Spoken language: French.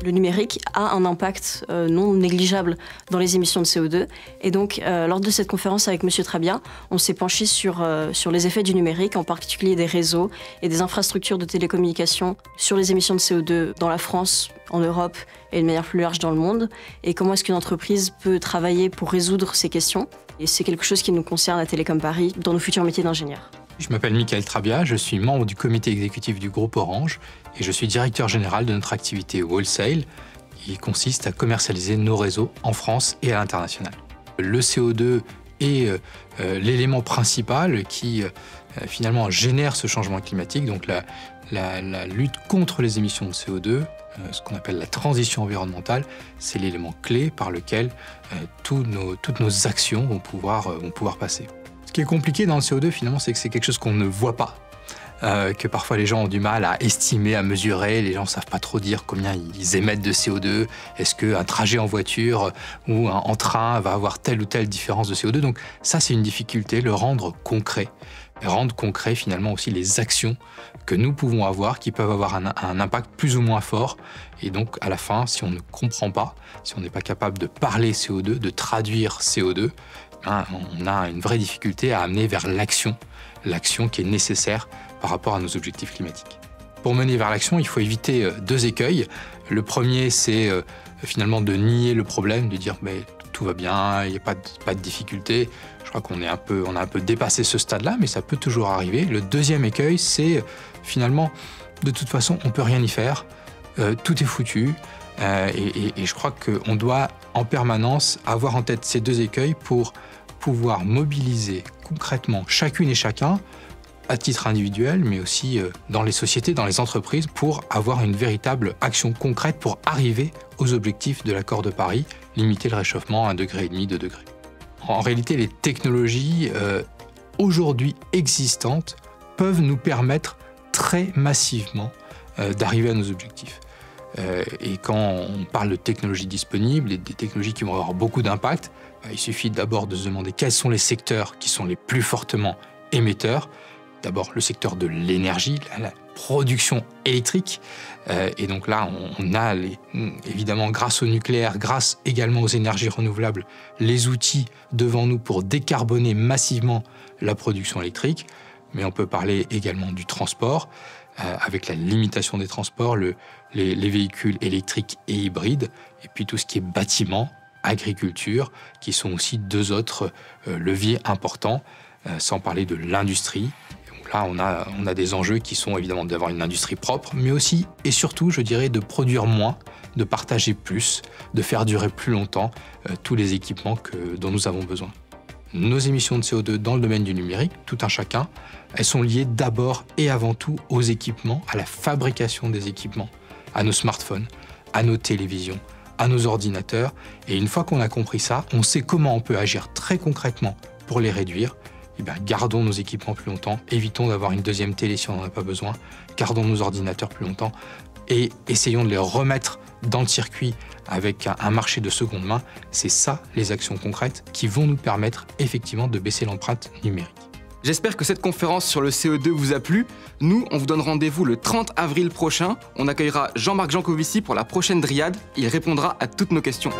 Le numérique a un impact non négligeable dans les émissions de CO2. Et donc, lors de cette conférence avec M. Trabia, on s'est penché sur les effets du numérique, en particulier des réseaux et des infrastructures de télécommunications sur les émissions de CO2 dans la France, en Europe et de manière plus large dans le monde. Et comment est-ce qu'une entreprise peut travailler pour résoudre ces questions. Et c'est quelque chose qui nous concerne à Télécom Paris dans nos futurs métiers d'ingénieur. Je m'appelle Michael Trabia, je suis membre du comité exécutif du groupe Orange et je suis directeur général de notre activité Wholesale, qui consiste à commercialiser nos réseaux en France et à l'international. Le CO2 est l'élément principal qui finalement génère ce changement climatique, donc la lutte contre les émissions de CO2, ce qu'on appelle la transition environnementale, c'est l'élément clé par lequel toutes nos actions vont pouvoir passer. Ce qui est compliqué dans le CO2, finalement, c'est que c'est quelque chose qu'on ne voit pas, que parfois les gens ont du mal à estimer, à mesurer. Les gens ne savent pas trop dire combien ils émettent de CO2. Est-ce qu'un trajet en voiture ou en train va avoir telle ou telle différence de CO2? Donc ça, c'est une difficulté, le rendre concret. Et rendre concret, finalement, aussi les actions que nous pouvons avoir, qui peuvent avoir un impact plus ou moins fort. Et donc, à la fin, si on ne comprend pas, si on n'est pas capable de parler CO2, de traduire CO2, on a une vraie difficulté à amener vers l'action qui est nécessaire par rapport à nos objectifs climatiques. Pour mener vers l'action, il faut éviter deux écueils. Le premier, c'est finalement de nier le problème, de dire mais tout va bien, il n'y a pas de difficulté. Je crois qu'on a un peu dépassé ce stade-là, mais ça peut toujours arriver. Le deuxième écueil, c'est finalement, de toute façon, on ne peut rien y faire, tout est foutu. Et je crois qu'on doit en permanence avoir en tête ces deux écueils pour pouvoir mobiliser concrètement chacune et chacun, à titre individuel, mais aussi dans les sociétés, dans les entreprises, pour avoir une véritable action concrète pour arriver aux objectifs de l'accord de Paris, limiter le réchauffement à 1,5 degré, 2 degrés. En réalité, les technologies aujourd'hui existantes peuvent nous permettre très massivement d'arriver à nos objectifs. Et quand on parle de technologies disponibles et des technologies qui vont avoir beaucoup d'impact, il suffit d'abord de se demander quels sont les secteurs qui sont les plus fortement émetteurs. D'abord, le secteur de l'énergie, la production électrique. Et donc là, on a évidemment, grâce au nucléaire, grâce également aux énergies renouvelables, les outils devant nous pour décarboner massivement la production électrique. Mais on peut parler également du transport, avec la limitation des transports, les véhicules électriques et hybrides, et puis tout ce qui est bâtiment, agriculture, qui sont aussi deux autres leviers importants, sans parler de l'industrie. Là, on a des enjeux qui sont évidemment d'avoir une industrie propre, mais aussi et surtout, je dirais, de produire moins, de partager plus, de faire durer plus longtemps tous les équipements dont nous avons besoin. Nos émissions de CO2 dans le domaine du numérique, tout un chacun, elles sont liées d'abord et avant tout aux équipements, à la fabrication des équipements, à nos smartphones, à nos télévisions, à nos ordinateurs. Et une fois qu'on a compris ça, on sait comment on peut agir très concrètement pour les réduire. Eh bien, gardons nos équipements plus longtemps, évitons d'avoir une deuxième télé si on n'en a pas besoin, gardons nos ordinateurs plus longtemps et essayons de les remettre dans le circuit avec un marché de seconde main. C'est ça, les actions concrètes qui vont nous permettre effectivement de baisser l'empreinte numérique. J'espère que cette conférence sur le CO2 vous a plu. Nous, on vous donne rendez-vous le 30 avril prochain. On accueillera Jean-Marc Jancovici pour la prochaine Dryade. Il répondra à toutes nos questions.